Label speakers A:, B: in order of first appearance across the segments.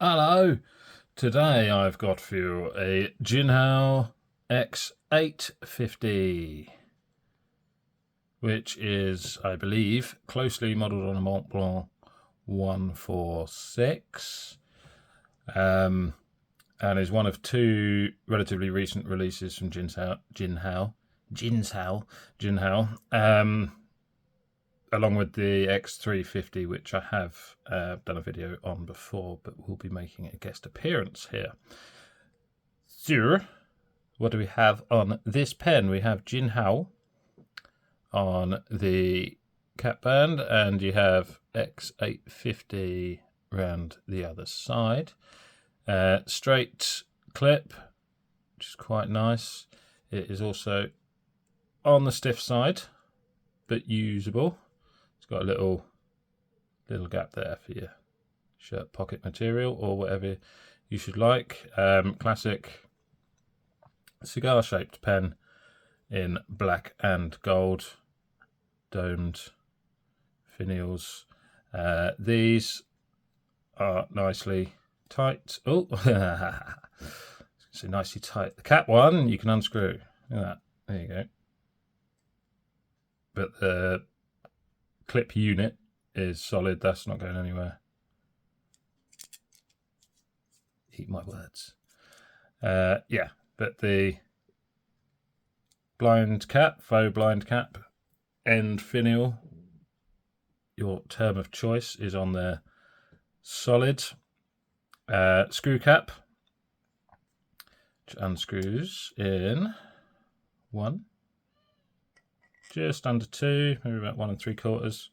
A: Hello! Today I've got for you a Jinhao x850, which is, I believe, closely modelled on a Mont Blanc 146, and is one of two relatively recent releases from Jinhao, along with the x350, which I have done a video on before, but will be making a guest appearance here. So, what do we have on this pen? We have Jinhao on the cap band, and you have x850 around the other side. Straight clip, which is quite nice. It is also on the stiff side, but usable. It's got a little gap there for your shirt pocket material or whatever you should like. Classic cigar shaped pen in black and gold, domed finials. These are nicely tight. Oh, so nicely tight. The cap one you can unscrew. Look at that. There you go. But the clip unit is solid. That's not going anywhere. Eat my words. Yeah, but the blind cap, faux blind cap, end finial, your term of choice, is on there. Solid. Screw cap, which unscrews in one, just under two, maybe about 1 3/4,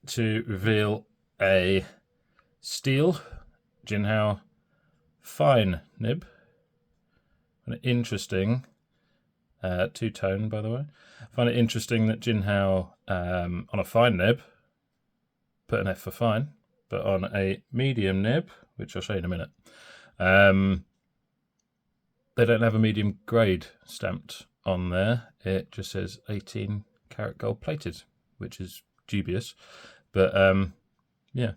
A: to reveal a steel Jinhao fine nib. An interesting two-tone, by the way. I find it interesting that Jinhao on a fine nib put an F for fine, but on a medium nib, which I'll show you in a minute, they don't have a medium grade stamped on there. It just says 18 karat gold plated, which is dubious, but yeah,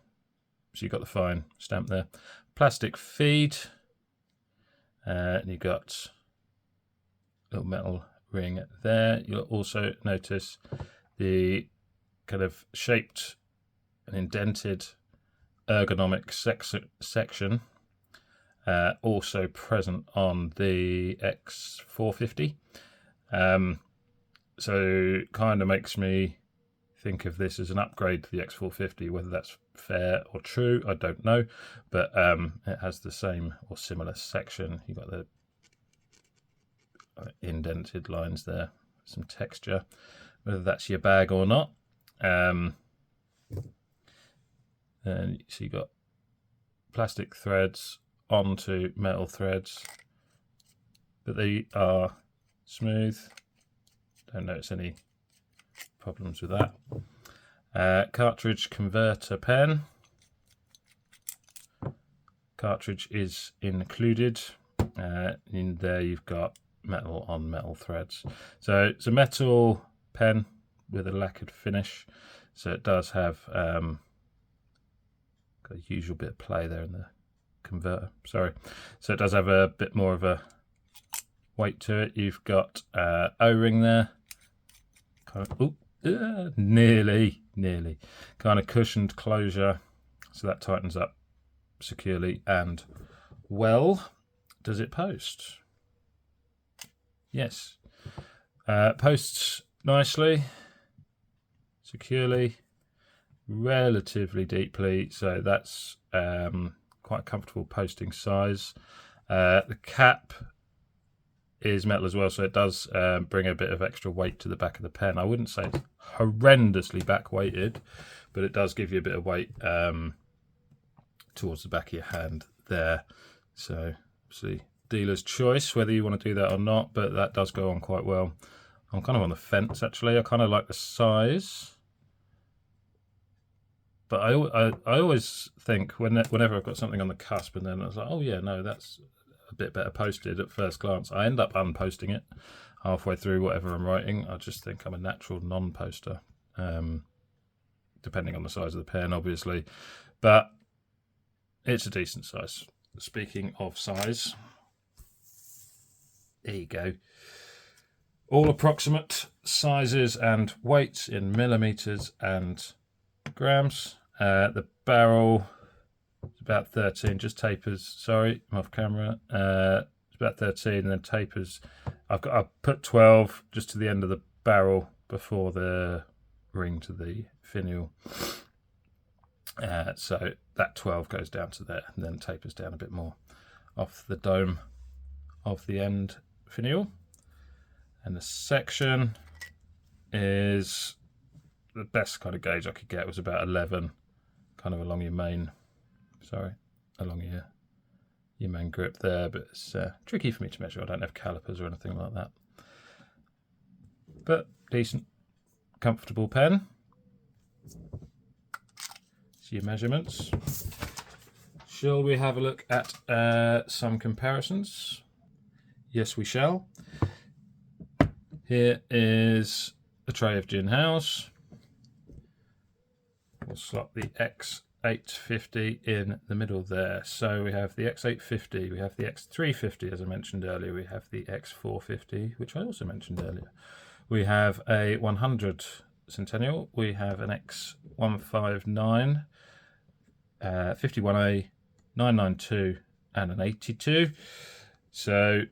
A: so you got the fine stamp there. Plastic feed, and you got a little metal ring there. You'll also notice the kind of shaped and indented ergonomic section, also present on the x450. So kind of makes me think of this as an upgrade to the x450. Whether that's fair or true, I don't know, but it has the same or similar section. You've got the indented lines there, some texture, whether that's your bag or not. And so you got plastic threads onto metal threads, but they are smooth. Don't notice any problems with that. Cartridge converter pen. Cartridge is included. In there you've got metal on metal threads. So it's a metal pen with a lacquered finish. So it does have got a usual bit of play there in the converter. Sorry. So it does have a bit more of a weight to it. You've got O-ring there. Kind of, nearly kind of cushioned closure, so that tightens up securely and well. Does it post? Yes. Posts nicely, securely, relatively deeply, so that's quite a comfortable posting size. The cap is metal as well, so it does bring a bit of extra weight to the back of the pen. I wouldn't say it's horrendously back weighted, but it does give you a bit of weight towards the back of your hand there. So obviously dealer's choice whether you want to do that or not, but that does go on quite well. I'm kind of on the fence actually. I kind of like the size, but I always think whenever I've got something on the cusp and then I was like, oh yeah, no, that's a bit better posted at first glance, I end up unposting it halfway through whatever I'm writing. I just think I'm a natural non-poster, depending on the size of the pen, obviously. But it's a decent size. Speaking of size, there you go. All approximate sizes and weights in millimeters and grams. The barrel is about 13, just tapers. Sorry, I'm off camera. It's about 13, and then tapers. I've put 12 just to the end of the barrel before the ring to the finial. So that 12 goes down to there, and then tapers down a bit more off the dome of the end finial. And the section is the best kind of gauge I could get was about 11, kind of along your main, along your main grip there, but it's tricky for me to measure. I don't have calipers or anything like that. But decent, comfortable pen. See your measurements. Shall we have a look at some comparisons? Yes, we shall. Here is a tray of Jinhaos. We'll slot the x850 in the middle there. So we have the x850, we have the x350, as I mentioned earlier, we have the x450, which I also mentioned earlier. We have a 100 Centennial, we have an x159, 51A, 992, and an 82. So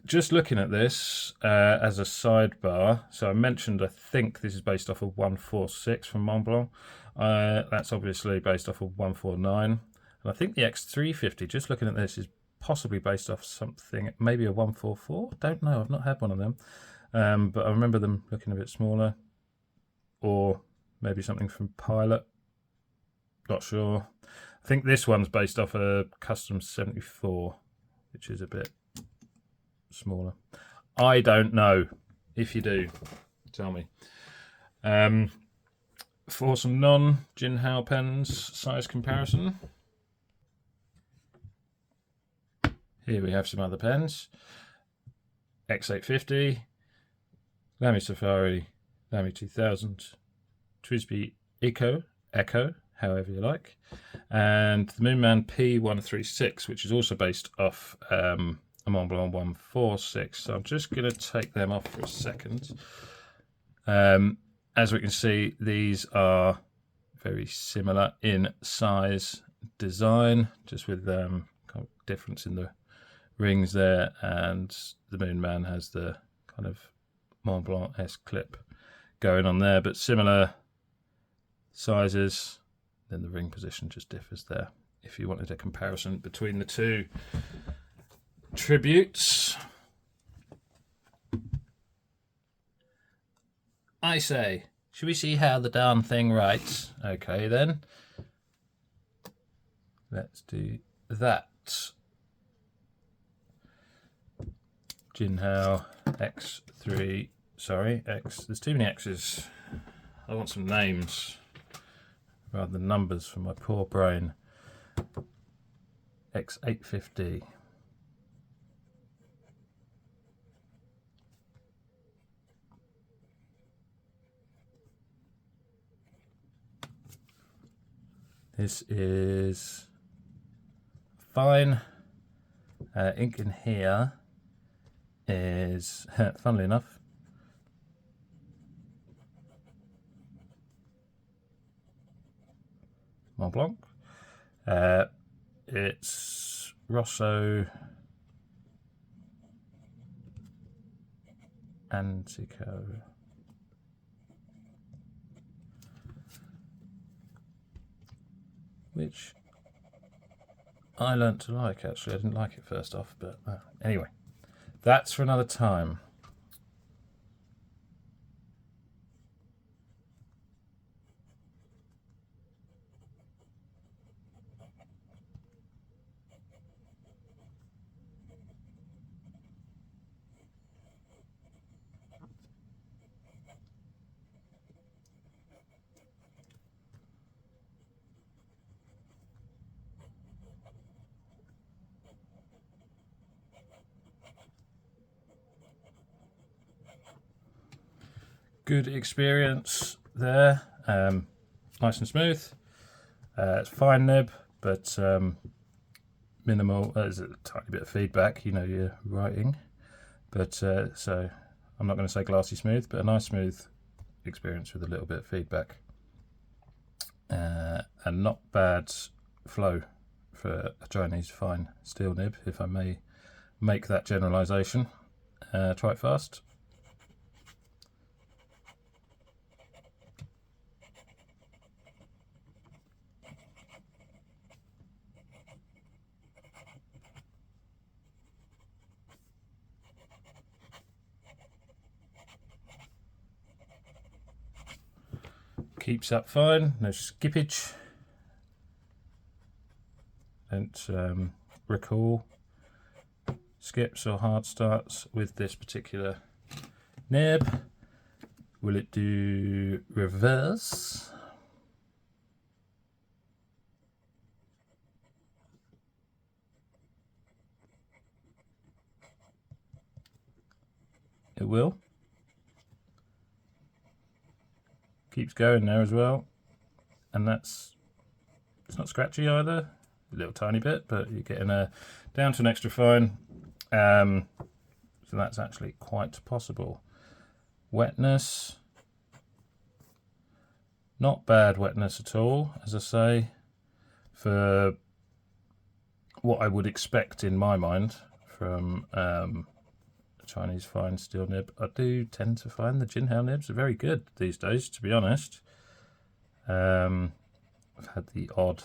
A: just looking at this as a sidebar, so I mentioned I think this is based off of 146 from Montblanc. That's obviously based off of 149. And I think the X350, just looking at this, is possibly based off something, maybe a 144. Don't know, I've not had one of them. But I remember them looking a bit smaller. Or maybe something from Pilot. Not sure. I think this one's based off a Custom 74, which is a bit smaller. I don't know. If you do, tell me. For some non-Jinhao pens size comparison, here we have some other pens. x850, Lamy Safari, Lamy 2000, TWSBI Echo, however you like, and the Moonman P136, which is also based off a Montblanc 146. So I'm just going to take them off for a second. As we can see, these are very similar in size, design, just with kind of difference in the rings there, and the Moonman has the kind of Montblanc-esque clip going on there, but similar sizes. Then the ring position just differs there. If you wanted a comparison between the two tributes, I say, should we see how the darn thing writes? Okay then, let's do that. Jinhao X3, sorry, X, there's too many X's. I want some names rather than numbers for my poor brain. X850. This is fine. Ink in here is, funnily enough, Montblanc. It's Rosso Antico. Which I learnt to like, actually. I didn't like it first off, but anyway, that's for another time. Good experience there, nice and smooth. It's fine nib, but minimal. There's a tiny bit of feedback, you know, you're writing, but so I'm not going to say glassy smooth, but a nice smooth experience with a little bit of feedback, and not bad flow for a Chinese fine steel nib, if I may make that generalization. Try it fast. Keeps up fine, no skippage. Don't recall skips or hard starts with this particular nib. Will it do reverse? It will. Keeps going there as well, and it's not scratchy either, a little tiny bit, but you're getting down to an extra fine, so that's actually quite possible. Wetness, not bad wetness at all, as I say, for what I would expect in my mind from Chinese fine steel nib. I do tend to find the Jinhao nibs are very good these days, to be honest. I've had the odd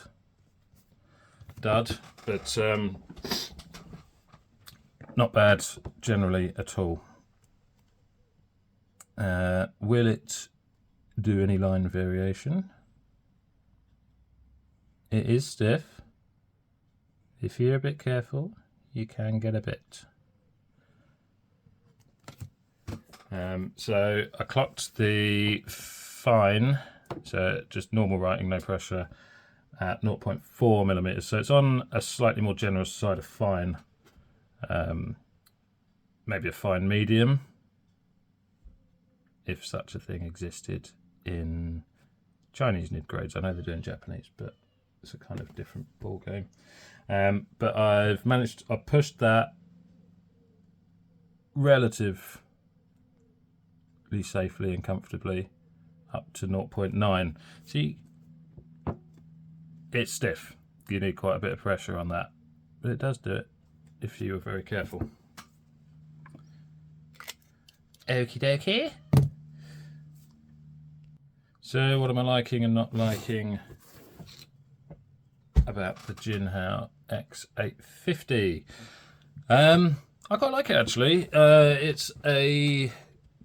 A: dud, but not bad generally at all. Will it do any line variation? It is stiff. If you're a bit careful, you can get a bit. So I clocked the fine, so just normal writing, no pressure, at 0.4 millimeters. So it's on a slightly more generous side of fine, maybe a fine medium, if such a thing existed in Chinese nib grades. I know they're doing Japanese, but it's a kind of different ball game. But I've pushed that relatively safely and comfortably up to 0.9. See, it's stiff. You need quite a bit of pressure on that, but it does do it if you are very careful. Okie dokie. So what am I liking and not liking about the Jinhao x850? I quite like it, actually. It's a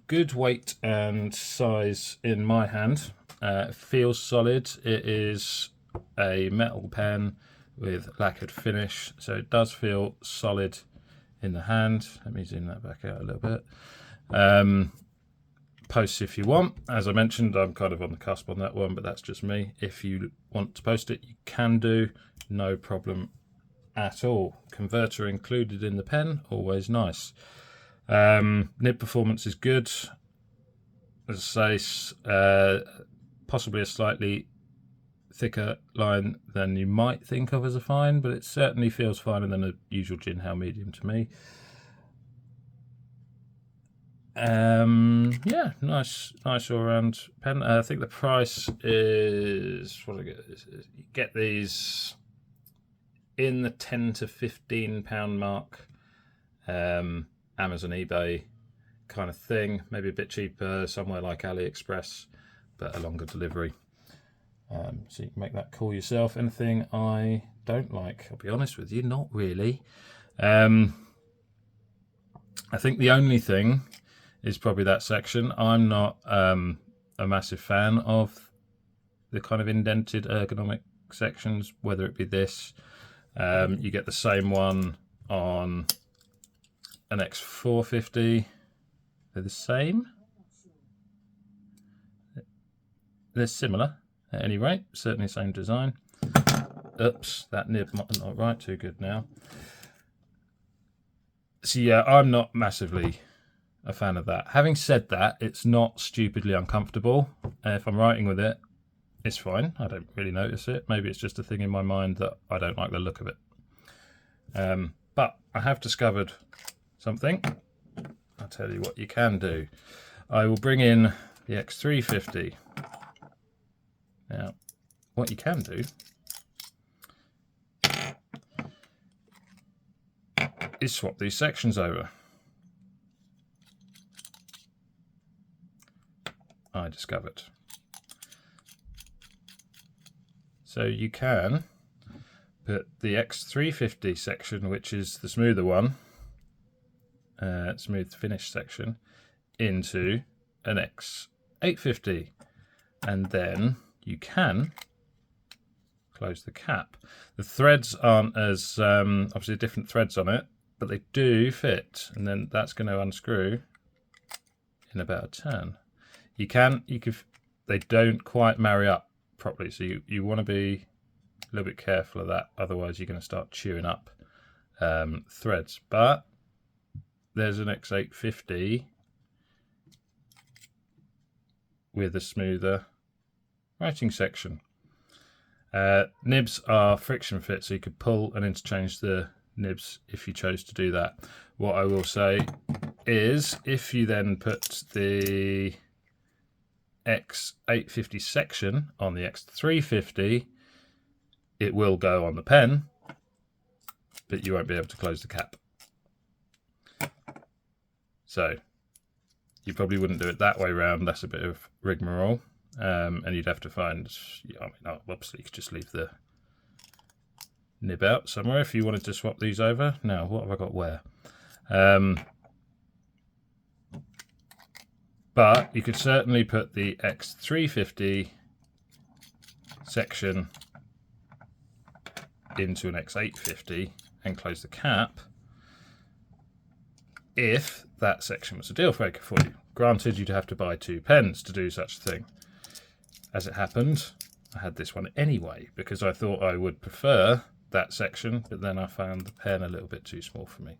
A: good weight and size in my hand. It feels solid. It is a metal pen with lacquered finish, so it does feel solid in the hand. Let me zoom that back out a little bit. Post if you want. As I mentioned, I'm kind of on the cusp on that one, but that's just me. If you want to post it, you can do, no problem at all. Converter included in the pen, always nice. Nib performance is good. As I say, possibly a slightly thicker line than you might think of as a fine, but it certainly feels finer than a usual Jinhao medium to me. Yeah, nice all-round pen. I think the price is, what I get, you get these in the £10 to £15 mark. Amazon, eBay kind of thing, maybe a bit cheaper somewhere like AliExpress, but a longer delivery. So you can make that call yourself. Anything I don't like, I'll be honest with you, not really. I think the only thing is probably that section. I'm not a massive fan of the kind of indented ergonomic sections, whether it be this. You get the same one on an x450. They're the same. They're similar at any rate, certainly same design. Oops, that nib not right too good now. So yeah, I'm not massively a fan of that. Having said that, it's not stupidly uncomfortable. If I'm writing with it, It's fine. I don't really notice it. Maybe it's just a thing in my mind that I don't like the look of it. But I have discovered something. I'll tell you what you can do. I will bring in the x850. Now, what you can do is swap these sections over. I discovered. So you can put the x850 section, which is the smoother one, smooth finish section, into an x850, and then you can close the cap. The threads aren't as obviously different threads on it, but they do fit, and then that's going to unscrew in about a turn. You could, they don't quite marry up properly, so you want to be a little bit careful of that, otherwise you're going to start chewing up threads. But there's an x850 with a smoother writing section. Nibs are friction fit, so you could pull and interchange the nibs if you chose to do that. What I will say is, if you then put the x850 section on the x850, it will go on the pen, but you won't be able to close the cap. So you probably wouldn't do it that way round. That's a bit of rigmarole, and you'd have to find, I mean, obviously you could just leave the nib out somewhere if you wanted to swap these over. Now, what have I got where? But you could certainly put the x850 section into an x850 and close the cap if that section was a deal breaker for you. Granted, you'd have to buy 2 pens to do such a thing. As it happened, I had this one anyway because I thought I would prefer that section, but then I found the pen a little bit too small for me.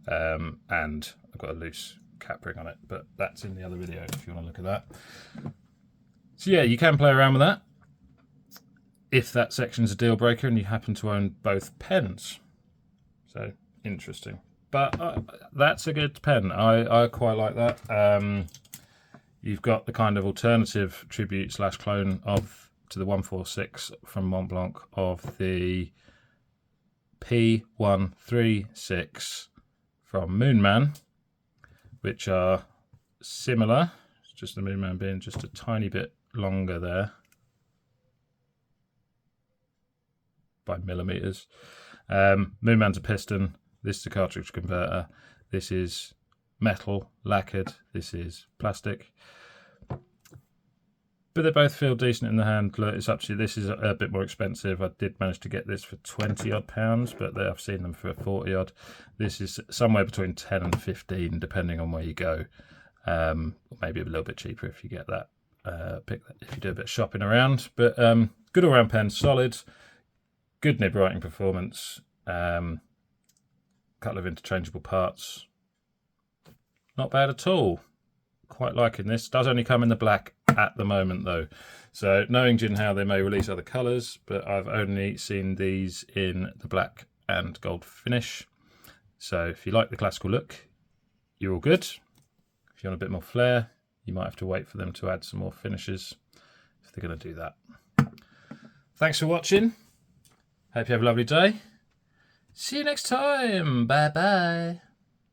A: And I've got a loose cap ring on it, but that's in the other video if you want to look at that. So yeah, you can play around with that if that section's a deal breaker and you happen to own both pens. So interesting, but that's a good pen. I quite like that. You've got the kind of alternative tribute / clone to the 146 from Montblanc of the P136 from Moonman, which are similar. It's just the Moonman being just a tiny bit longer there by millimeters. Moonman's a piston. This is a cartridge converter. This is metal lacquered. This is plastic. But they both feel decent in the hand. Look, it's up to you. This is a bit more expensive. I did manage to get this for £20 odd, but I've seen them for 40 odd. This is somewhere between 10 and 15, depending on where you go. Maybe a little bit cheaper if you get that. Pick that if you do a bit of shopping around. But good all-round pen, solid, good nib writing performance. Couple of interchangeable parts. Not bad at all. Quite liking this. Does only come in the black at the moment though, so knowing Jinhao, they may release other colours, but I've only seen these in the black and gold finish. So if you like the classical look, you're all good. If you want a bit more flair, you might have to wait for them to add some more finishes if they're going to do that. Thanks for watching. Hope you have a lovely day. See you next time. Bye bye.